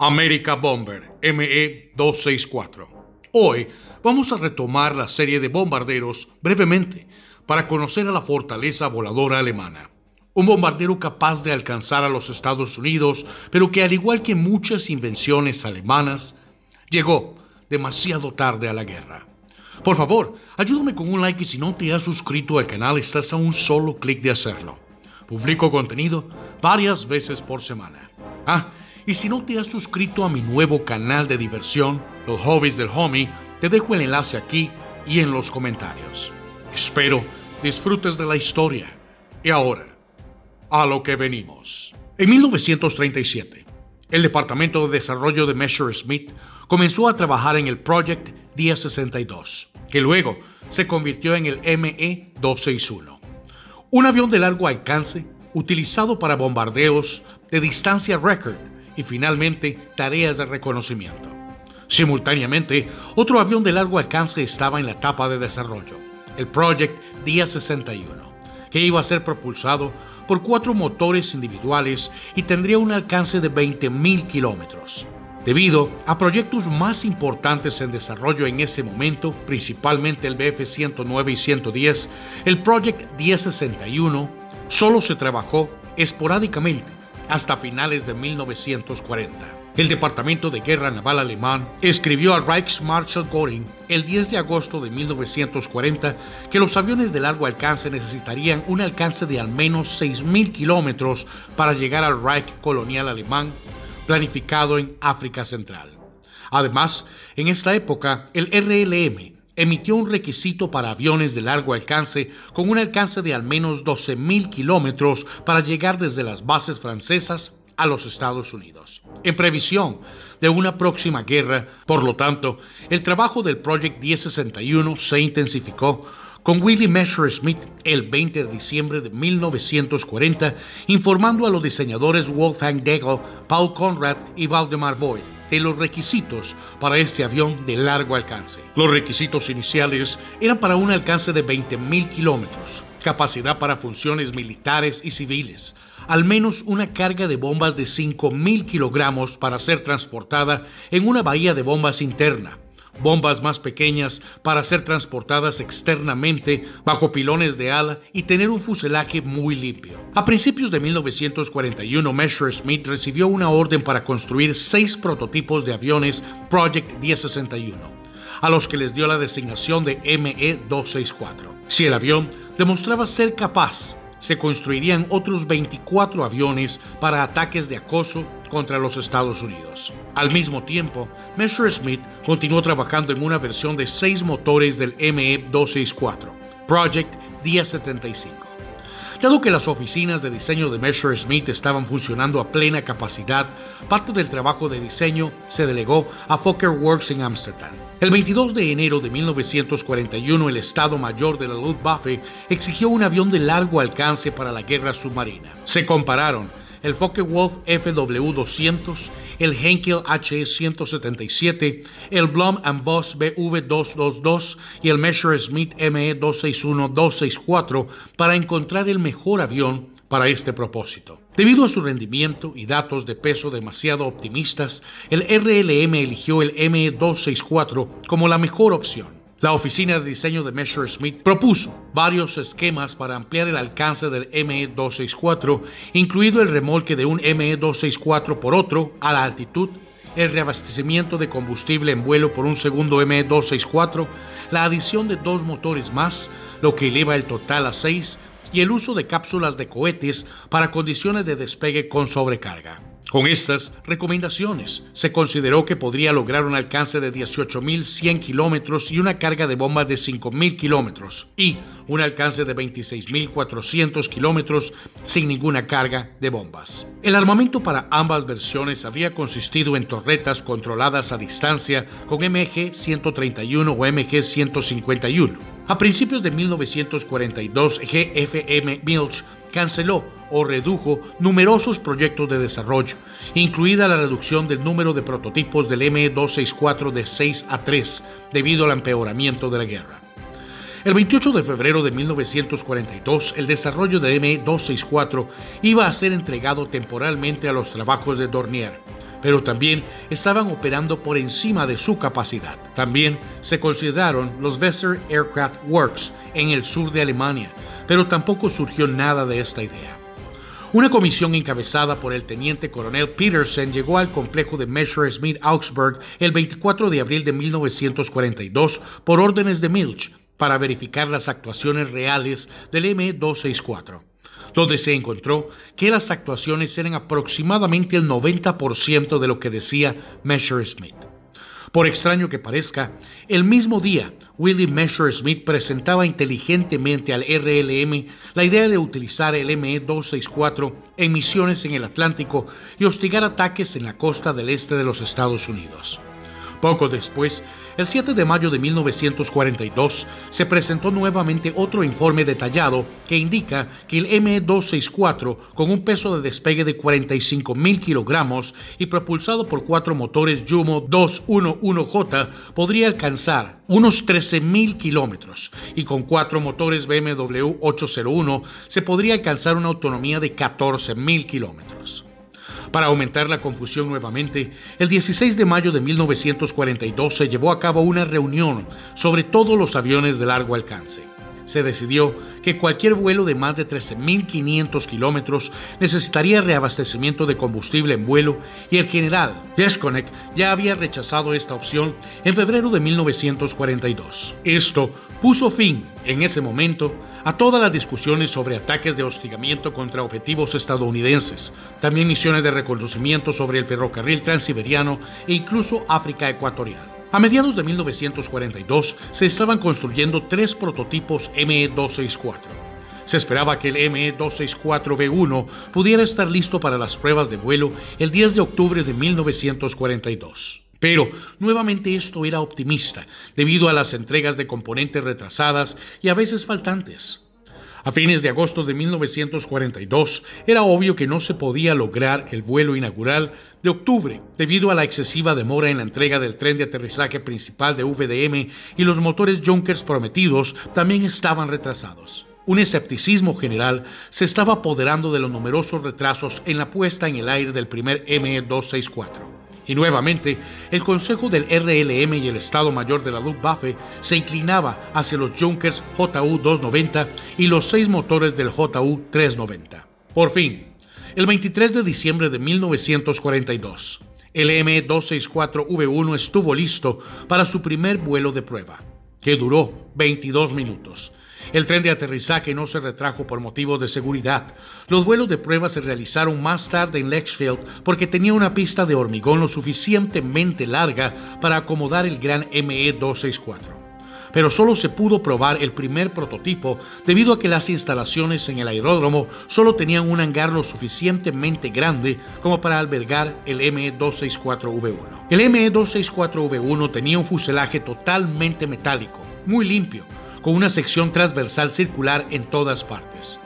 America Bomber ME-264. Hoy vamos a retomar la serie de bombarderos brevemente para conocer a la fortaleza voladora alemana. Un bombardero capaz de alcanzar a los Estados Unidos, pero que al igual que muchas invenciones alemanas, llegó demasiado tarde a la guerra. Por favor, ayúdame con un like y si no te has suscrito al canal estás a un solo clic de hacerlo. Publico contenido varias veces por semana. Y si no te has suscrito a mi nuevo canal de diversión, Los Hobbies del Homie, te dejo el enlace aquí y en los comentarios. Espero disfrutes de la historia. Y ahora, a lo que venimos. En 1937, el Departamento de Desarrollo de Messerschmitt comenzó a trabajar en el Project 1062, que luego se convirtió en el ME-261. Un avión de largo alcance utilizado para bombardeos de distancia récord y finalmente tareas de reconocimiento. Simultáneamente, otro avión de largo alcance estaba en la etapa de desarrollo, el Project 1061, que iba a ser propulsado por 4 motores individuales y tendría un alcance de 20.000 kilómetros. Debido a proyectos más importantes en desarrollo en ese momento, principalmente el Bf-109 y 110, el Project 1061 solo se trabajó esporádicamente hasta finales de 1940. El Departamento de Guerra Naval alemán escribió al Reichsmarschall Göring el 10 de agosto de 1940 que los aviones de largo alcance necesitarían un alcance de al menos 6.000 kilómetros para llegar al Reich colonial alemán planificado en África Central. Además, en esta época, el RLM emitió un requisito para aviones de largo alcance con un alcance de al menos 12.000 kilómetros para llegar desde las bases francesas a los Estados Unidos. En previsión de una próxima guerra, por lo tanto, el trabajo del Project 1061 se intensificó, con Willy Messerschmitt el 20 de diciembre de 1940 informando a los diseñadores Wolfgang Degel, Paul Conrad y Waldemar Voigt de los requisitos para este avión de largo alcance. Los requisitos iniciales eran para un alcance de 20.000 kilómetros, capacidad para funciones militares y civiles, al menos una carga de bombas de 5.000 kilogramos para ser transportada en una bahía de bombas interna, bombas más pequeñas para ser transportadas externamente bajo pilones de ala y tener un fuselaje muy limpio. A principios de 1941, Messerschmitt recibió una orden para construir 6 prototipos de aviones Project 1061, a los que les dio la designación de ME-264. Si el avión demostraba ser capaz, se construirían otros 24 aviones para ataques de acoso contra los Estados Unidos. Al mismo tiempo, Messerschmitt continuó trabajando en una versión de 6 motores del ME-264, Project 1075. Dado que las oficinas de diseño de Messerschmitt estaban funcionando a plena capacidad, parte del trabajo de diseño se delegó a Fokker Works en Ámsterdam. El 22 de enero de 1941, el Estado Mayor de la Luftwaffe exigió un avión de largo alcance para la guerra submarina. Se compararon el Focke-Wulf FW-200, el Henkel HE-177, el Blom & Voss BV-222 y el Messerschmitt ME-261-264 para encontrar el mejor avión para este propósito. Debido a su rendimiento y datos de peso demasiado optimistas, el RLM eligió el ME-264 como la mejor opción. La oficina de diseño de Messerschmitt propuso varios esquemas para ampliar el alcance del ME-264, incluido el remolque de un ME-264 por otro a la altitud, el reabastecimiento de combustible en vuelo por un segundo ME-264, la adición de 2 motores más, lo que eleva el total a 6, y el uso de cápsulas de cohetes para condiciones de despegue con sobrecarga. Con estas recomendaciones, se consideró que podría lograr un alcance de 18.100 kilómetros y una carga de bombas de 5.000 kilómetros y un alcance de 26.400 kilómetros sin ninguna carga de bombas. El armamento para ambas versiones habría consistido en torretas controladas a distancia con MG-131 o MG-151. A principios de 1942, GFM Milch canceló o redujo numerosos proyectos de desarrollo, incluida la reducción del número de prototipos del ME-264 de 6 a 3 debido al empeoramiento de la guerra. El 28 de febrero de 1942, el desarrollo del ME-264 iba a ser entregado temporalmente a los trabajos de Dornier, pero también estaban operando por encima de su capacidad. También se consideraron los Weser Aircraft Works en el sur de Alemania, pero tampoco surgió nada de esta idea. Una comisión encabezada por el teniente coronel Petersen llegó al complejo de Messerschmitt Augsburg el 24 de abril de 1942 por órdenes de Milch para verificar las actuaciones reales del ME-264. Donde se encontró que las actuaciones eran aproximadamente el 90% de lo que decía Messerschmitt. Por extraño que parezca, el mismo día, Willy Messerschmitt presentaba inteligentemente al RLM la idea de utilizar el ME-264 en misiones en el Atlántico y hostigar ataques en la costa del este de los Estados Unidos. Poco después, el 7 de mayo de 1942, se presentó nuevamente otro informe detallado que indica que el ME-264, con un peso de despegue de 45.000 kilogramos y propulsado por 4 motores Jumo 211J, podría alcanzar unos 13.000 kilómetros y con 4 motores BMW 801 se podría alcanzar una autonomía de 14.000 kilómetros. Para aumentar la confusión nuevamente, el 16 de mayo de 1942 se llevó a cabo una reunión sobre todos los aviones de largo alcance. Se decidió que cualquier vuelo de más de 13.500 kilómetros necesitaría reabastecimiento de combustible en vuelo y el general Jeschonnek ya había rechazado esta opción en febrero de 1942. Esto puso fin, en ese momento, a todas las discusiones sobre ataques de hostigamiento contra objetivos estadounidenses, también misiones de reconocimiento sobre el ferrocarril transiberiano e incluso África Ecuatorial. A mediados de 1942 se estaban construyendo 3 prototipos ME-264. Se esperaba que el ME-264B1 pudiera estar listo para las pruebas de vuelo el 10 de octubre de 1942. Pero nuevamente esto era optimista, debido a las entregas de componentes retrasadas y a veces faltantes. A fines de agosto de 1942, era obvio que no se podía lograr el vuelo inaugural de octubre, debido a la excesiva demora en la entrega del tren de aterrizaje principal de VDM y los motores Junkers prometidos también estaban retrasados. Un escepticismo general se estaba apoderando de los numerosos retrasos en la puesta en el aire del primer ME-264. Y nuevamente, el Consejo del RLM y el Estado Mayor de la Luftwaffe se inclinaba hacia los Junkers JU-290 y los 6 motores del JU-390. Por fin, el 23 de diciembre de 1942, el ME-264V1 estuvo listo para su primer vuelo de prueba, que duró 22 minutos. El tren de aterrizaje no se retrajo por motivos de seguridad. Los vuelos de prueba se realizaron más tarde en Lechfeld porque tenía una pista de hormigón lo suficientemente larga para acomodar el gran ME-264. Pero solo se pudo probar el primer prototipo debido a que las instalaciones en el aeródromo solo tenían un hangar lo suficientemente grande como para albergar el ME-264V1. El ME-264V1 tenía un fuselaje totalmente metálico, muy limpio, con una sección transversal circular en todas partes.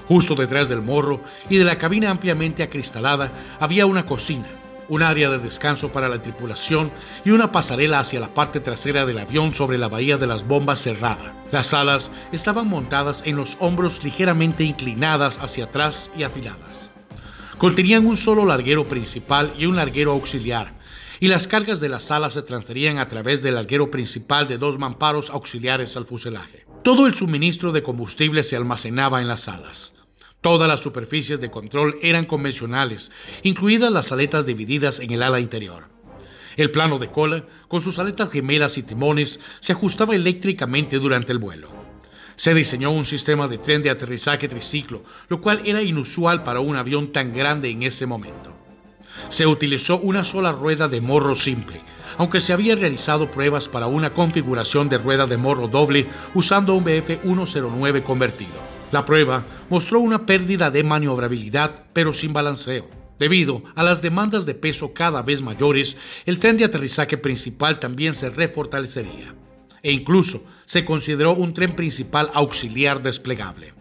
Justo detrás del morro y de la cabina ampliamente acristalada había una cocina, un área de descanso para la tripulación y una pasarela hacia la parte trasera del avión sobre la bahía de las bombas cerrada. Las alas estaban montadas en los hombros ligeramente inclinadas hacia atrás y afiladas. Contenían un solo larguero principal y un larguero auxiliar, y las cargas de las alas se transferían a través del larguero principal de 2 mamparos auxiliares al fuselaje. Todo el suministro de combustible se almacenaba en las alas. Todas las superficies de control eran convencionales, incluidas las aletas divididas en el ala interior. El plano de cola, con sus aletas gemelas y timones, se ajustaba eléctricamente durante el vuelo. Se diseñó un sistema de tren de aterrizaje triciclo, lo cual era inusual para un avión tan grande en ese momento. Se utilizó una sola rueda de morro simple, aunque se había realizado pruebas para una configuración de rueda de morro doble usando un BF-109 convertido. La prueba mostró una pérdida de maniobrabilidad, pero sin balanceo. Debido a las demandas de peso cada vez mayores, el tren de aterrizaje principal también se refortalecería, e incluso se consideró un tren principal auxiliar desplegable.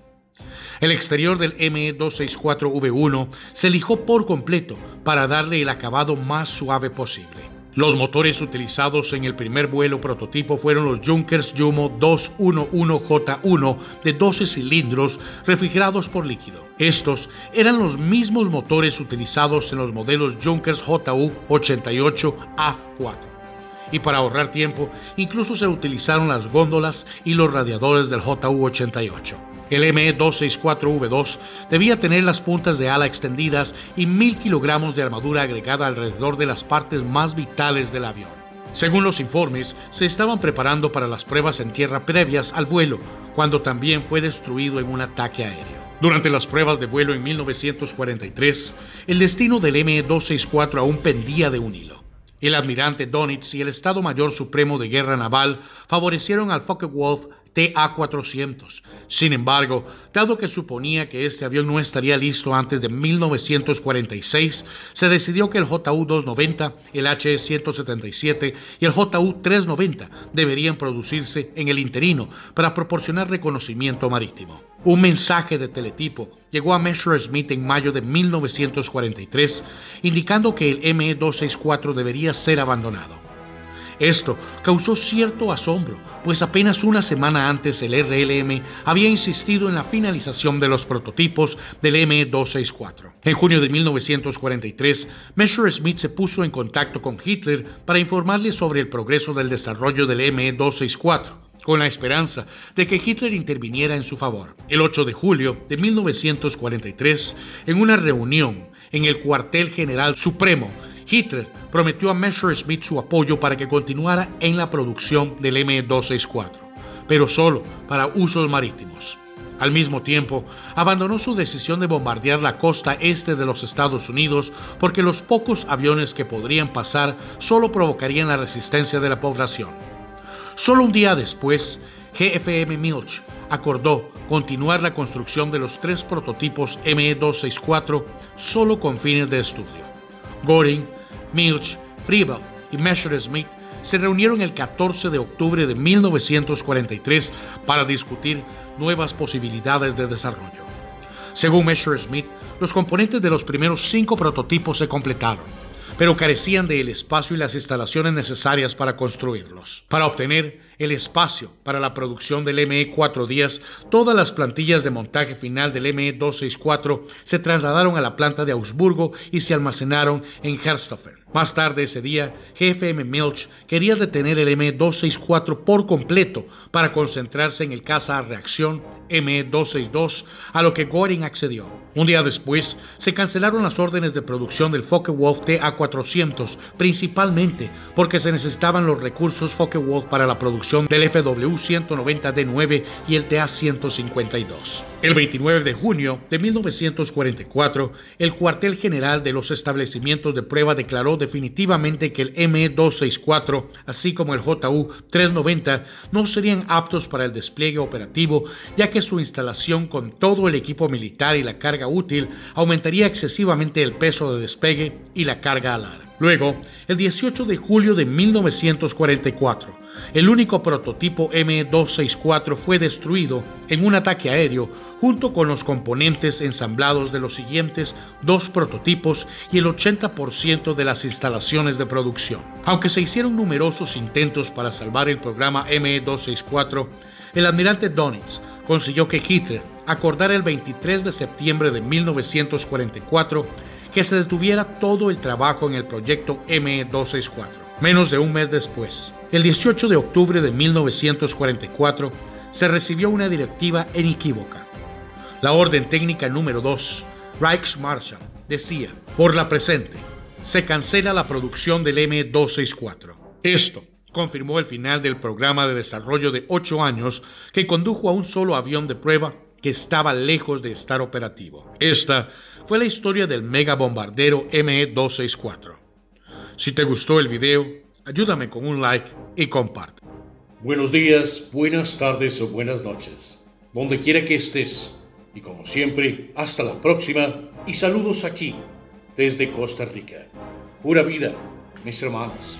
El exterior del ME-264V1 se lijó por completo para darle el acabado más suave posible. Los motores utilizados en el primer vuelo prototipo fueron los Junkers Jumo 211J1 de 12 cilindros refrigerados por líquido. Estos eran los mismos motores utilizados en los modelos Junkers JU88A4. Y para ahorrar tiempo, incluso se utilizaron las góndolas y los radiadores del JU88. El ME-264V2 debía tener las puntas de ala extendidas y 1000 kilogramos de armadura agregada alrededor de las partes más vitales del avión. Según los informes, se estaban preparando para las pruebas en tierra previas al vuelo, cuando también fue destruido en un ataque aéreo. Durante las pruebas de vuelo en 1943, el destino del ME-264 aún pendía de un hilo. El almirante Dönitz y el Estado Mayor Supremo de Guerra Naval favorecieron al Focke-Wulf TA-400. Sin embargo, dado que suponía que este avión no estaría listo antes de 1946, se decidió que el JU-290, el HE-177 y el JU-390 deberían producirse en el interino para proporcionar reconocimiento marítimo. Un mensaje de teletipo llegó a Messerschmitt en mayo de 1943, indicando que el ME-264 debería ser abandonado. Esto causó cierto asombro, pues apenas una semana antes el RLM había insistido en la finalización de los prototipos del ME-264. En junio de 1943, Messerschmitt se puso en contacto con Hitler para informarle sobre el progreso del desarrollo del ME-264, con la esperanza de que Hitler interviniera en su favor. El 8 de julio de 1943, en una reunión en el Cuartel General Supremo, Hitler prometió a Messerschmitt su apoyo para que continuara en la producción del ME-264, pero solo para usos marítimos. Al mismo tiempo, abandonó su decisión de bombardear la costa este de los Estados Unidos porque los pocos aviones que podrían pasar solo provocarían la resistencia de la población. Solo un día después, GFM Milch acordó continuar la construcción de los 3 prototipos ME-264 solo con fines de estudio. Göring, Milch, Friebel y Messerschmitt se reunieron el 14 de octubre de 1943 para discutir nuevas posibilidades de desarrollo. Según Messerschmitt, los componentes de los primeros 5 prototipos se completaron, pero carecían del espacio y las instalaciones necesarias para construirlos. Para obtener el espacio para la producción del ME-410, todas las plantillas de montaje final del ME-264 se trasladaron a la planta de Augsburgo y se almacenaron en Hersthofen. Más tarde ese día, GFM Milch quería detener el ME-264 por completo para concentrarse en el caza a reacción ME-262, a lo que Göring accedió. Un día después, se cancelaron las órdenes de producción del Focke-Wulf TA-400, principalmente porque se necesitaban los recursos Focke-Wulf para la producción del FW-190D9 y el TA-152. El 29 de junio de 1944, el cuartel general de los establecimientos de prueba declaró definitivamente que el ME-264, así como el JU-390, no serían aptos para el despliegue operativo, ya que su instalación con todo el equipo militar y la carga útil aumentaría excesivamente el peso de despegue y la carga alar. Luego, el 18 de julio de 1944, el único prototipo ME-264 fue destruido en un ataque aéreo junto con los componentes ensamblados de los siguientes 2 prototipos y el 80% de las instalaciones de producción. Aunque se hicieron numerosos intentos para salvar el programa ME-264, el almirante Dönitz consiguió que Hitler acordara el 23 de septiembre de 1944 que se detuviera todo el trabajo en el proyecto ME-264. Menos de un mes después, el 18 de octubre de 1944, se recibió una directiva inequívoca. La orden técnica número 2, Reichsmarschall, decía: por la presente, se cancela la producción del ME-264. Esto confirmó el final del programa de desarrollo de 8 años que condujo a un solo avión de prueba que estaba lejos de estar operativo. Esta fue la historia del mega bombardero ME-264. Si te gustó el video, ayúdame con un like y comparte. Buenos días, buenas tardes o buenas noches, donde quiera que estés. Y como siempre, hasta la próxima y saludos aquí, desde Costa Rica. Pura vida, mis hermanos.